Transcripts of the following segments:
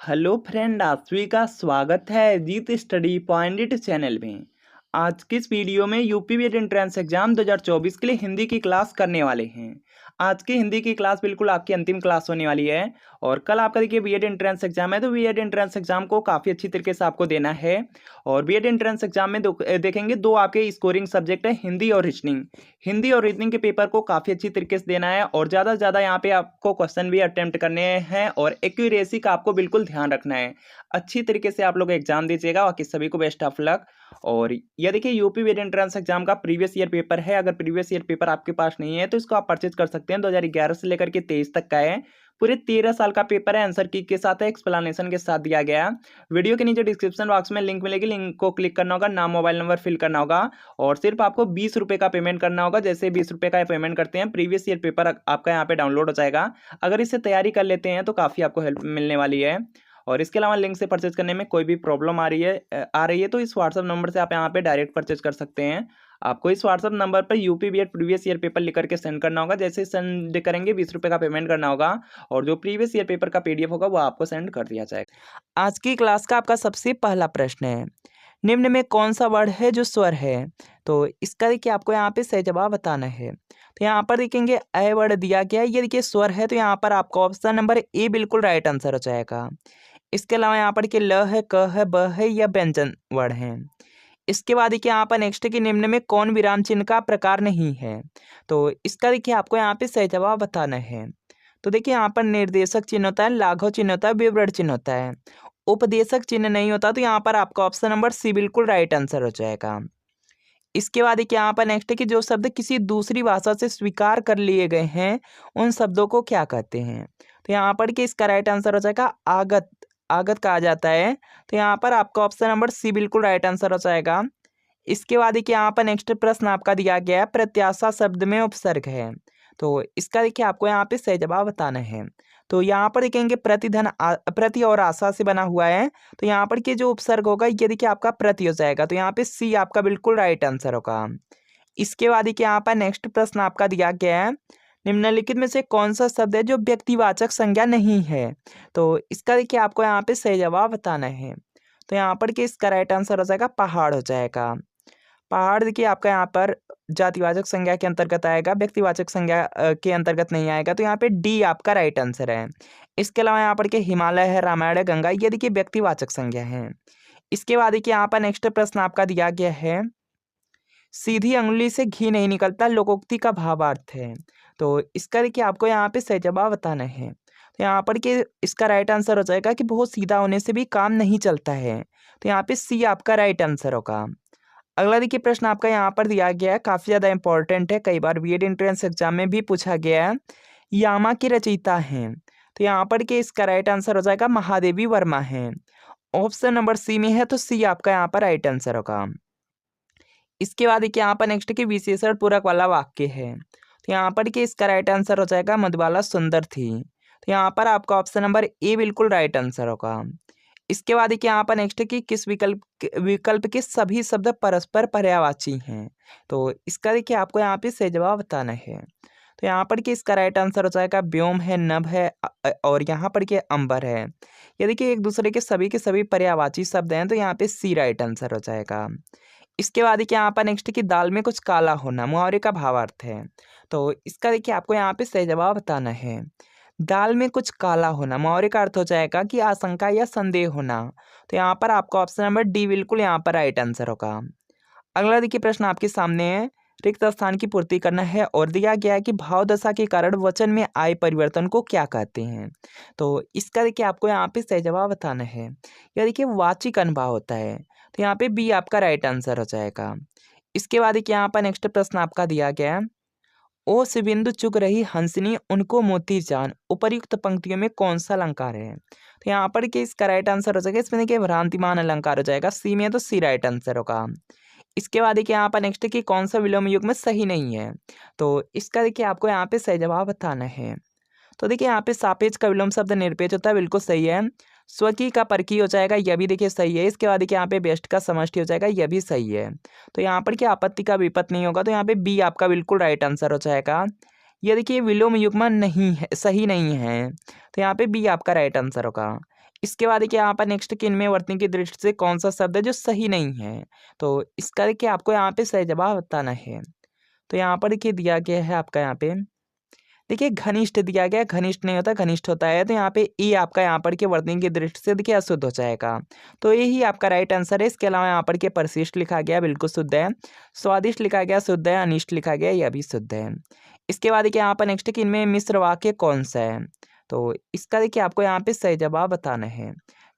Hello friend, आप सभी का स्वागत है जीत स्टडी पॉइंट चैनल में। आज की इस वीडियो में यूपी बीएड एंट्रेंस एग्जाम 2024 के लिए हिंदी की क्लास करने वाले हैं। आज की हिंदी की क्लास बिल्कुल आपकी अंतिम क्लास होने वाली है और कल आपका देखिए बीएड एंट्रेंस एग्जाम है, तो बीएड एंट्रेंस एग्जाम को काफ़ी अच्छी तरीके से आपको देना है। और बीएड एंट्रेंस एग्जाम में देखेंगे दो आपके स्कोरिंग सब्जेक्ट है, हिंदी और रीजनिंग। हिंदी और रीजनिंग के पेपर को काफ़ी अच्छी तरीके से देना है और ज़्यादा से ज़्यादा यहाँ पे आपको क्वेश्चन भी अटेम्प्ट करने हैं और एक्यूरेसी का आपको बिल्कुल ध्यान रखना है। अच्छी तरीके से आप लोग एग्जाम दीजिएगा। बाकी सभी को बेस्ट ऑफ लक। और ये देखिए यूपी बीएड एंट्रेंस एग्जाम का प्रीवियस ईयर पेपर है। अगर प्रीवियस ईयर पेपर आपके पास नहीं है तो इसको आप परचेज कर सकते हैं। 2011 से लेकर के 23 तक का है। पूरे 13 साल का पेपर है। आंसर की के साथ है, एक्सप्लेनेशन के साथ दिया गया। वीडियो के नीचे डिस्क्रिप्शन बॉक्स में लिंक मिलेगी, लिंक को क्लिक करना होगा, नाम मोबाइल नंबर फिल करना होगा और सिर्फ आपको 20 रुपये का पेमेंट करना होगा। जैसे 20 रुपये का पेमेंट करते हैं, प्रीवियस ईयर पेपर आपका यहाँ पे डाउनलोड हो जाएगा। अगर इससे तैयारी कर लेते हैं तो काफ़ी आपको हेल्प मिलने वाली है। और इसके अलावा लिंक से परचेज करने में कोई भी प्रॉब्लम आ रही है तो इस व्हाट्सअप नंबर से आप यहाँ पे डायरेक्ट परचेज कर सकते हैं। आपको इस व्हाट्सअप नंबर पर UP BEd previous year paper लिख करके सेंड करना होगा। जैसे सेंड करेंगे 20 रुपये का पेमेंट करना होगा और जो प्रीवियस ईयर पेपर का पीडीएफ होगा वो आपको सेंड कर दिया जाएगा। आज की क्लास का आपका सबसे पहला प्रश्न है, निम्न में कौन सा वर्ड है जो स्वर है? तो इसका देखिए आपको यहाँ पे सही जवाब बताना है। तो यहाँ पर देखेंगे ए वर्ड दिया गया है, ये देखिए स्वर है, तो यहाँ पर आपका ऑप्शन नंबर ए बिल्कुल राइट आंसर हो जाएगा। इसके अलावा यहाँ पर कि ल है, क है, ब है या व्यंजन वर्ड है। इसके बाद देखिए यहाँ पर नेक्स्ट है कि निम्न में कौन विराम चिन्ह का प्रकार नहीं है? तो इसका देखिए आपको यहाँ पे सही जवाब बताना है। तो देखिए यहाँ पर निर्देशक चिन्ह होता है, लाघव चिन्ह होता है, विवरण चिन्ह होता है, उपदेशक चिन्ह नहीं होता। तो यहाँ पर आपका ऑप्शन नंबर सी बिल्कुल राइट आंसर हो जाएगा। इसके बाद देखिए यहाँ पर नेक्स्ट है कि जो शब्द किसी दूसरी भाषा से स्वीकार कर लिए गए हैं उन शब्दों को क्या कहते हैं? तो यहाँ पर कि इसका राइट आंसर हो जाएगा आगत। आगत कहा जाता है। तो यहाँ पर आपका ऑप्शन नंबर सी बिल्कुल राइट आंसर हो जाएगा। इसके बाद देखिए यहाँ पर नेक्स्ट प्रश्न आपका दिया गया है, प्रत्याशा शब्द में उपसर्ग है। तो इसका देखिए आपको यहाँ पे सही जवाब बताना है। तो यहाँ पर देखेंगे प्रति और आशा से बना हुआ है। तो यहाँ पर के जो उपसर्ग होगा ये देखिए आपका प्रति हो जाएगा। तो यहाँ पे सी आपका बिल्कुल राइट आंसर होगा। इसके बाद देखिए यहाँ पर नेक्स्ट प्रश्न आपका दिया गया है, निम्नलिखित में से कौन सा शब्द है जो व्यक्तिवाचक संज्ञा नहीं है? तो इसका देखिए आपको यहाँ पे सही जवाब बताना है। तो यहाँ पर के इसका राइट आंसर हो जाएगा पहाड़ हो जाएगा। पहाड़ देखिए आपका यहाँ पर जातिवाचक संज्ञा के अंतर्गत आएगा, व्यक्तिवाचक संज्ञा के अंतर्गत नहीं आएगा। तो यहाँ पे डी आपका राइट आंसर है। इसके अलावा यहाँ पर के हिमालय है, रामायण है, गंगा, ये देखिए व्यक्तिवाचक संज्ञा है। इसके बाद देखिए यहाँ पर नेक्स्ट प्रश्न आपका दिया गया है, सीधी अंगुली से घी नहीं निकलता लोकोक्ति का भावार्थ है। तो इसका देखिए आपको यहाँ पे सही जवाब बताना है। तो यहाँ पर के इसका राइट आंसर हो जाएगा कि बहुत सीधा होने से भी काम नहीं चलता है। तो यहाँ पे सी आपका राइट आंसर होगा। अगला देखिए प्रश्न आपका यहाँ पर दिया गया है, काफ़ी ज़्यादा इंपॉर्टेंट है, कई बार बीएड एंट्रेंस एग्जाम में भी पूछा गया है। यामा की रचयिता हैं। तो यहाँ पर के इसका राइट आंसर हो जाएगा महादेवी वर्मा हैं। ऑप्शन नंबर सी में है तो सी आपका यहाँ पर राइट आंसर होगा। इसके बाद देखिए यहाँ पर नेक्स्ट की विशेषण पूरक वाला वाक्य है। तो यहाँ पर के इसका राइट आंसर हो जाएगा मधुबाला सुंदर थी। तो यहाँ पर आपका ऑप्शन नंबर ए बिल्कुल राइट आंसर होगा। इसके बाद देखिए यहाँ पर नेक्स्ट है कि किस विकल्प के सभी शब्द परस्पर पर्यायवाची हैं? तो इसका देखिए आपको यहाँ पे सही जवाब बताना है। तो यहाँ पर कि इसका राइट आंसर हो जाएगा व्योम है, नभ है और यहाँ पर के अंबर है। ये देखिए एक दूसरे के सभी पर्यायवाची शब्द हैं। तो यहाँ पे सी राइट आंसर हो जाएगा। इसके बाद देखिए यहाँ पर नेक्स्ट कि दाल में कुछ काला होना मुहावरे का भावार्थ है। तो इसका देखिए आपको यहाँ पे सही जवाब बताना है। दाल में कुछ काला होना मुहावरे का अर्थ हो जाएगा कि आशंका या संदेह होना। तो यहाँ पर आपका ऑप्शन नंबर डी बिल्कुल यहाँ पर राइट आंसर होगा। अगला देखिए प्रश्न आपके सामने है, रिक्त स्थान की पूर्ति करना है और दिया गया है कि भाव दशा के कारण वचन में आए परिवर्तन को क्या कहते हैं? तो इसका देखिए आपको यहाँ पे सही जवाब बताना है। यह देखिए वाचिक अनुभाव होता है। तो यहाँ पे बी आपका राइट आंसर हो जाएगा। इसके बाद देखिए यहाँ पर नेक्स्ट प्रश्न आपका दिया गया है, ओ शिबिंदु चुग रही हंसनी उनको मोती जान उपर्युक्त पंक्तियों में कौन सा अलंकार है? तो यहाँ पर कि इसका राइट आंसर हो जाएगा, इसमें देखिए भ्रांतिमान अलंकार हो जाएगा। सी में तो सी राइट आंसर होगा। इसके बाद देखिए यहाँ पर नेक्स्ट कि कौन सा विलोम युग में सही नहीं है? तो इसका देखिए आपको यहाँ पे सही जवाब बताना है। तो देखिए यहाँ पे सापेक्ष का विलोम शब्द निरपेक्ष होता है, बिल्कुल सही है। स्वकीय का परकीय हो जाएगा, यह भी देखिए सही है। इसके बाद देखिए यहाँ पे व्यष्टि का समष्टि हो जाएगा, यह भी सही है। तो यहाँ पर क्या आपत्ति का विपत नहीं होगा। तो यहाँ पे बी आपका बिल्कुल राइट आंसर हो जाएगा। ये देखिए विलोम युग्म नहीं है, सही नहीं है। तो यहाँ पे बी आपका राइट आंसर होगा। इसके बाद देखिए यहाँ पर नेक्स्ट कि इनमें वर्तनी की दृष्टि से कौन सा शब्द है जो सही नहीं है। तो इसका देखिए आपको यहाँ पे सही जवाब बताना है। तो यहाँ पर देखिए दिया गया है आपका यहाँ पे देखिए घनिष्ठ दिया गया है, घनिष्ठ नहीं होता घनिष्ठ होता है। तो यहाँ पे ई आपका यहाँ पर के वर्तनी की दृष्टि से देखिए अशुद्ध हो जाएगा। तो यही आपका राइट आंसर है। इसके अलावा यहाँ पर के परिशिष्ट लिखा गया बिल्कुल शुद्ध है, स्वादिष्ट लिखा गया शुद्ध है, अनिष्ट लिखा गया यह भी शुद्ध है। इसके बाद देखिए यहाँ पर नेक्स्ट कि इनमें मिश्र वाक्य कौन सा है। तो इसका देखिए आपको यहाँ पे सही जवाब बताना है।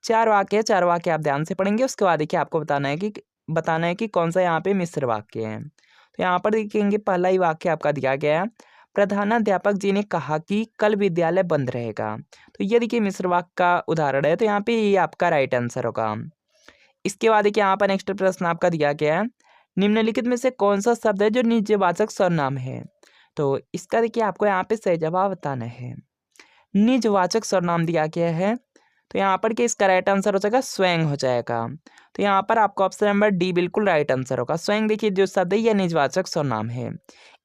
4 वाक्य है, 4 वाक्य आप ध्यान से पढ़ेंगे। उसके बाद देखिए आपको बताना है कि कौन सा यहाँ पे मिश्र वाक्य है। तो यहाँ पर देखेंगे पहला ही वाक्य आपका दिया गया है, प्रधानाध्यापक जी ने कहा कि कल विद्यालय बंद रहेगा। तो ये देखिए मिश्र वाक्य का उदाहरण है। तो यहाँ पे ये आपका राइट आंसर होगा। इसके बाद देखिए यहाँ पर नेक्स्ट प्रश्न आपका दिया गया है, निम्नलिखित में से कौन सा शब्द है जो निजवाचक सर्वनाम है। तो इसका देखिए आपको यहाँ पे सही जवाब बताना है। निजवाचक सर्वनाम दिया गया है। तो यहाँ पर कि इसका राइट आंसर हो जाएगा स्वयं हो जाएगा। तो यहाँ पर आपका ऑप्शन नंबर डी बिल्कुल राइट आंसर होगा। स्वयं देखिए जो शब्द है यह निजवाचक सर्वनाम है।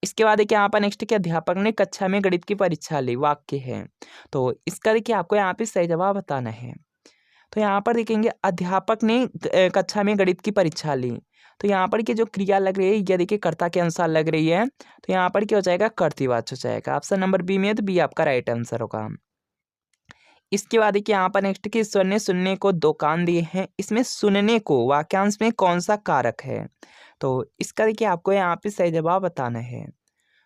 इसके बाद देखिए यहाँ पर नेक्स्ट कि अध्यापक ने कक्षा में गणित की परीक्षा ली, वाक्य है। तो इसका देखिए आपको यहाँ पे सही जवाब बताना है। तो यहाँ पर देखेंगे अध्यापक ने कक्षा में गणित की परीक्षा ली। तो यहाँ पर की जो क्रिया लग रही है यह देखिए कर्ता के अनुसार लग रही है। तो यहाँ पर क्या हो जाएगा कर्तृवाच्य हो जाएगा। ऑप्शन नंबर बी में है, तो बी आपका राइट आंसर होगा। इसके बाद देखिए यहाँ पर नेक्स्ट कि ईश्वर ने सुनने को 2 कान दिए हैं, इसमें सुनने को वाक्यांश में कौन सा कारक है। तो इसका देखिए आपको यहाँ पे सही जवाब बताना है।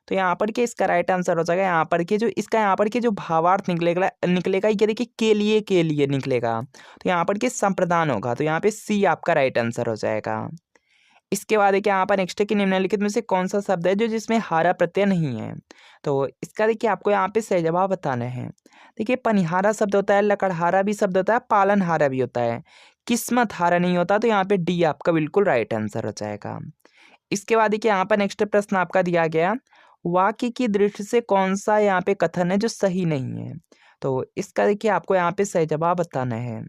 तो यहाँ पर के इसका राइट आंसर हो जाएगा यहाँ पर के जो इसका यहाँ पर के जो भावार्थ निकलेगा ये देखिए के लिए निकलेगा। तो यहाँ पर के संप्रदान होगा। तो यहाँ पे सी आपका राइट आंसर हो जाएगा। इसके बाद देखिए यहाँ पर नेक्स्ट है कि निम्नलिखित में से कौन सा शब्द है जो जिसमें हारा प्रत्यय नहीं है। तो इसका देखिए आपको यहाँ पे सही जवाब बताना है। देखिए पनिहारा शब्द होता है, लकड़हारा भी शब्द होता है, पालनहारा भी होता है, किस्मत हारा नहीं होता। तो यहाँ पे डी आपका बिल्कुल राइट आंसर हो जाएगा। इसके बाद देखिए यहाँ पर नेक्स्ट प्रश्न आपका दिया गया, वाक्य की दृष्टि से कौन सा यहाँ पे कथन है जो सही नहीं है। तो इसका देखिए आपको यहाँ पे सही जवाब बताना है।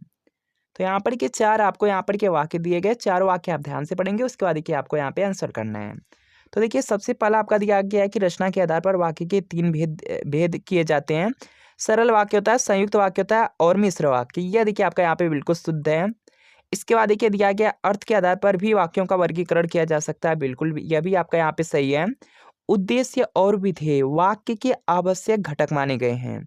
तो यहाँ पर के 4 आपको यहाँ पर के वाक्य दिए गए, 4 वाक्य आप ध्यान से पढ़ेंगे। उसके बाद देखिए आपको यहाँ पे आंसर करना है। तो देखिए सबसे पहला आपका दिया गया है कि रचना के आधार पर वाक्य के 3 भेद किए जाते हैं। सरल वाक्य होता है, संयुक्त वाक्य होता है और मिश्र वाक्य। यह देखिए आपका यहाँ पे बिल्कुल शुद्ध है। इसके बाद देखिए दिया गया अर्थ के आधार पर भी वाक्यों का वर्गीकरण किया जा सकता है, बिल्कुल यह भी आपका यहाँ पे सही है। उद्देश्य और विधेय वाक्य के आवश्यक घटक माने गए हैं,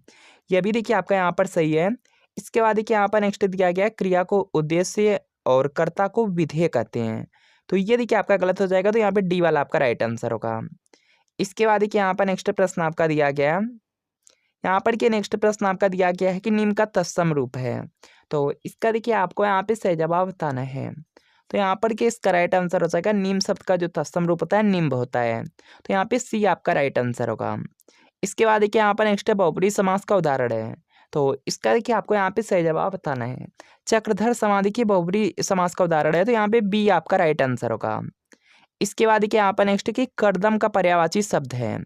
यह भी देखिए आपका यहाँ पर सही है। इसके बाद देखिए यहाँ पर नेक्स्ट दिया गया है, क्रिया को उद्देश्य और कर्ता को विधेय कहते हैं। तो ये देखिए आपका गलत हो जाएगा। तो यहाँ पे डी वाला आपका राइट आंसर होगा। इसके बाद देखिए यहाँ पर नेक्स्ट प्रश्न आपका दिया गया है, यहाँ पर के नेक्स्ट प्रश्न आपका दिया गया है कि निम्न का तत्सम रूप है। तो इसका देखिए आपको यहाँ पे सही जवाब बताना है। तो यहाँ पर के इसका राइट आंसर हो जाएगा, निम्न शब्द का जो तत्सम रूप होता है निम्ब होता है। तो यहाँ पे सी आपका राइट आंसर होगा। इसके बाद देखिए यहाँ पर नेक्स्ट बहुब्रीहि समास का उदाहरण है। तो इसका देखिए आपको यहाँ पे सही जवाब बताना है। चक्रधर समाधि की बहुब्रीहि समास का उदाहरण है। तो यहाँ पे बी आपका राइट आंसर होगा। इसके बाद देखिए यहाँ पर नेक्स्ट कि कर्दम का पर्यायवाची शब्द है।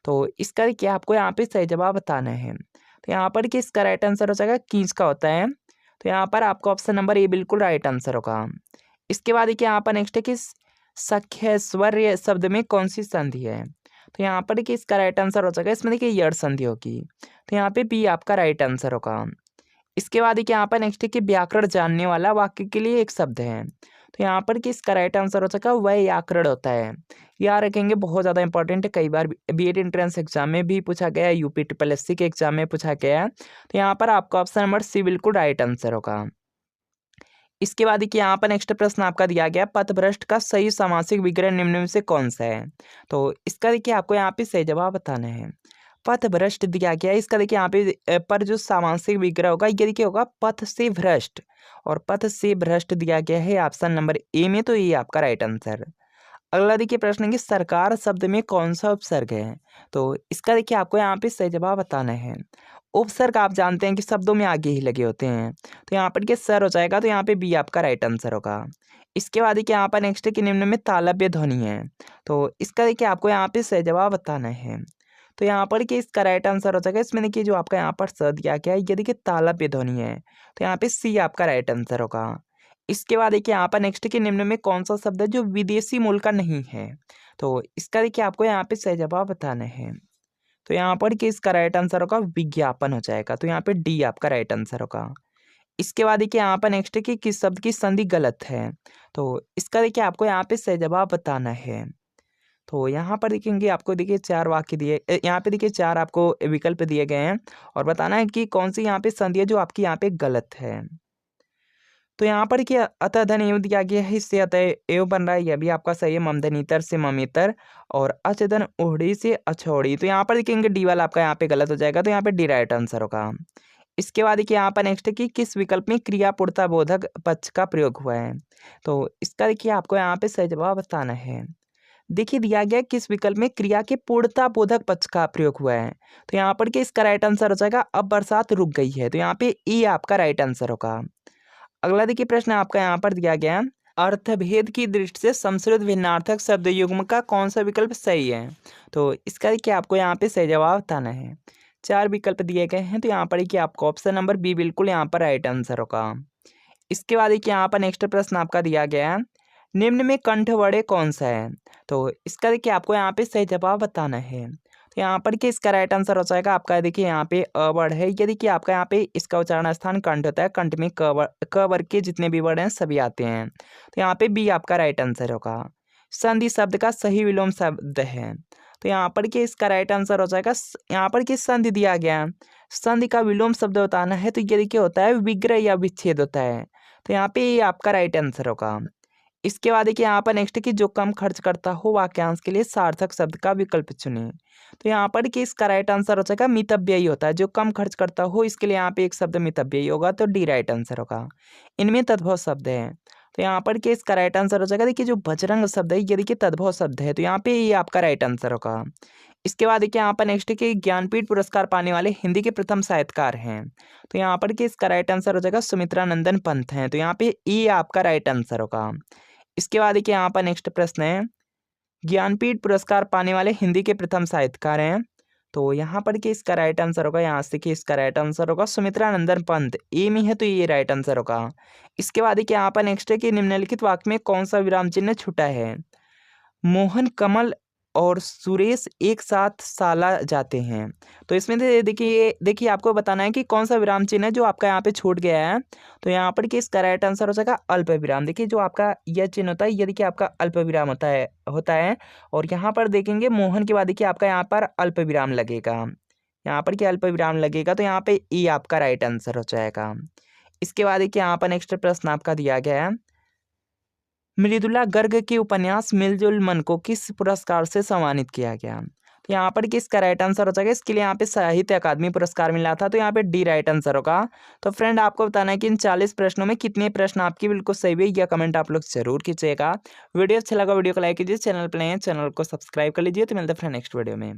तो इसका देखिए आपको यहाँ पे सही जवाब बताना है। तो यहाँ पर कि इसका राइट आंसर हो जाएगा कीच का होता है। तो यहाँ पर आपका ऑप्शन नंबर ए बिल्कुल राइट आंसर होगा। इसके बाद देखिए यहाँ पर नेक्स्ट है कि सख्यस्वर्य शब्द में कौन सी संधि है। तो यहाँ पर देखिए इसका राइट आंसर हो जाएगा, इसमें देखिए यड़ संधि होगी। तो यहाँ पे बी आपका राइट आंसर होगा। इसके बाद देखिए यहाँ पर नेक्स्ट है कि व्याकरण जानने वाला वाक्य के लिए एक शब्द है। तो यहाँ पर कि इसका राइट आंसर हो जाएगा व्याकरण होता है। याद रखेंगे, बहुत ज़्यादा इंपॉर्टेंट है, कई बार बीएड एंट्रेंस एग्जाम में भी पूछा गया है, यूपी SSC के एग्जाम में पूछा गया है। तो यहाँ पर आपका ऑप्शन नंबर सी बिल्कुल राइट आंसर होगा। इसके बाद देखिए यहाँ पर नेक्स्ट प्रश्न आपका दिया गया, पथभ्रष्ट का सही समासिक विग्रह निम्न में से कौन सा है। तो इसका देखिए आपको यहाँ पे सही जवाब बताना है। पथभ्रष्ट दिया गया है, इसका देखिए यहाँ पे पर जो सामासिक विग्रह होगा ये देखिए होगा पथ से भ्रष्ट, और पथ से भ्रष्ट दिया गया है ऑप्शन नंबर ए में। तो ये आपका राइट आंसर। अगला देखिए प्रश्न है कि सरकार शब्द में कौन सा उपसर्ग है। तो इसका देखिए आपको यहाँ पे सही जवाब बताना है। उपसर्ग आप जानते हैं कि शब्दों में आगे ही लगे होते हैं। तो यहाँ पर के सर हो जाएगा। तो यहाँ पे बी आपका राइट आंसर होगा। इसके बाद देखिए यहाँ पर नेक्स्ट है कि निम्न में तालव्य ध्वनि है। तो इसका देखिए आपको यहाँ पे सही जवाब बताना है। तो यहाँ पर कि इसका राइट आंसर हो जाएगा, इसमें देखिए जो आपका यहाँ पर स दिया गया है ये देखिए तालव्य ध्वनि है। तो यहाँ पे सी आपका राइट आंसर होगा। इसके बाद देखिए यहाँ पर नेक्स्ट के निम्न में कौन सा शब्द है जो विदेशी मूल का नहीं है। तो इसका देखिए आपको यहाँ पे सही जवाब बताना है। तो यहाँ पर कि इसका राइट आंसर होगा विज्ञापन हो जाएगा। तो यहाँ पे डी आपका राइट आंसर होगा। इसके बाद देखिए यहाँ पर नेक्स्ट है कि किस शब्द की संधि गलत है। तो इसका देखिए आपको यहाँ पे सही जवाब बताना है। तो यहाँ पर देखेंगे आपको देखिए 4 वाक्य दिए यहाँ पे देखिए 4 आपको विकल्प दिए गए हैं और बताना है कि कौन सी यहाँ पे संधि है जो आपकी यहाँ पे गलत है। तो यहाँ पर क्या अतः धन एव दिया गया है, इससे अतः एव बन रहा है, यह भी आपका सही है। ममधनीतर से ममेतर और अचधन ओढ़ी से अछौड़ी। तो यहाँ पर देखेंगे डी वाला आपका यहाँ पे गलत हो जाएगा, तो यहाँ पे डी राइट आंसर होगा। इसके बाद देखिए यहाँ पर नेक्स्ट है कि किस विकल्प में क्रिया पूर्णता बोधक पक्ष का प्रयोग हुआ है। तो इसका देखिए आपको यहाँ पे सही जवाब बताना है। देखिए दिया गया है किस विकल्प में क्रिया के पूर्णता बोधक पक्ष का प्रयोग हुआ है। तो यहाँ पर कि इसका राइट आंसर हो जाएगा अब बरसात रुक गई है। तो यहाँ पे ई आपका राइट आंसर होगा। अगला देखिए प्रश्न आपका यहाँ पर दिया गया है, अर्थभेद की दृष्टि से संस्कृत भिन्नार्थक शब्द युग्म का कौन सा विकल्प सही है। तो इसका देखिए आपको यहाँ पे सही जवाब बताना है। 4 विकल्प दिए गए हैं, तो यहाँ पर देखिए आपको ऑप्शन नंबर बी बिल्कुल यहाँ पर राइट आंसर होगा। इसके बाद देखिए यहाँ पर नेक्स्ट प्रश्न आपका दिया गया है, निम्न में कंठ वर्णे कौन सा है। तो इसका देखिए आपको यहाँ पे सही जवाब बताना है। तो यहाँ पर कि इसका राइट आंसर हो जाएगा आपका देखिए यहाँ पे अ वर्ड है। ये देखिए आपका यहाँ पे इसका उच्चारण स्थान कंठ होता है, कंठ में क वर्ग के जितने भी वर्ड हैं सभी आते हैं। तो यहाँ पे बी आपका राइट आंसर होगा। संधि शब्द का सही विलोम शब्द है। तो यहाँ पर कि इसका राइट आंसर हो जाएगा यहाँ पर कि संधि दिया गया है, संधि का विलोम शब्द बताना है। तो ये देखिए होता है विग्रह या विच्छेद होता है। तो यहाँ पे ये आपका राइट आंसर होगा। इसके बाद देखिए यहाँ पर नेक्स्ट कि जो कम खर्च करता हो वाक्यांश के लिए सार्थक शब्द का विकल्प चुनें। तो यहाँ पर कि इसका राइट आंसर हो जाएगा मितव्ययी होता है, जो कम खर्च करता हो इसके लिए यहाँ पे एक शब्द मितव्ययी होगा, तो डी राइट आंसर होगा। इनमें तद्भव शब्द है। तो यहाँ पर कि इसका राइट आंसर हो जाएगा देखिए जो बजरंग शब्द है ये देखिए तद्भव शब्द है, तो यहाँ पे ये आपका राइट आंसर होगा। इसके बाद देखिए यहाँ पर नेक्स्ट कि ज्ञानपीठ पुरस्कार पाने वाले हिंदी के प्रथम साहित्यकार हैं। तो यहाँ पर कि इसका राइट आंसर हो जाएगा सुमित्रा नंदन पंत हैं। तो यहाँ पे ई आपका राइट आंसर होगा। इसके बाद देखिए यहाँ पर नेक्स्ट प्रश्न है, ज्ञानपीठ पुरस्कार पाने वाले हिंदी के प्रथम साहित्यकार हैं। तो यहाँ पर कि इसका राइट आंसर होगा, यहाँ से कि इसका राइट आंसर होगा सुमित्रा नंदन पंत, ए में है तो ये राइट आंसर होगा। इसके बाद देखिए यहाँ पर नेक्स्ट है कि निम्नलिखित वाक्य में कौन सा विराम चिन्ह छूटा है। मोहन कमल और सुरेश एक साथ साला जाते हैं। तो इसमें देखिए आपको बताना है कि कौन सा विराम चिन्ह है जो आपका यहाँ पे छूट गया है। तो यहाँ पर कि इसका राइट आंसर हो जाएगा अल्प विराम। देखिए जो आपका यह चिन्ह होता है ये देखिए आपका अल्प विराम होता है और यहाँ पर देखेंगे मोहन के बाद देखिए आपका यहाँ पर अल्प विराम लगेगा, यहाँ पर कि अल्प विराम लगेगा, तो यहाँ पे ई आपका राइट आंसर हो जाएगा। इसके बाद देखिए यहाँ पर नेक्स्ट प्रश्न आपका दिया गया है, मृदुला गर्ग के उपन्यास मिलजुल मन को किस पुरस्कार से सम्मानित किया गया। तो यहाँ पर किसका राइट आंसर हो जाएगा, इसके लिए यहाँ पे साहित्य अकादमी पुरस्कार मिला था, तो यहाँ पे डी राइट आंसर होगा। तो फ्रेंड आपको बताना है कि इन 40 प्रश्नों में कितने प्रश्न आपकी बिल्कुल सही हुए, यह कमेंट आप लोग जरूर कीजिएगा। वीडियो अच्छा लगा वीडियो को लाइक कीजिए, चैनल पर नए हैं चैनल को सब्सक्राइब कर लीजिए। तो मिलते हैं फ्रेंड नेक्स्ट वीडियो में।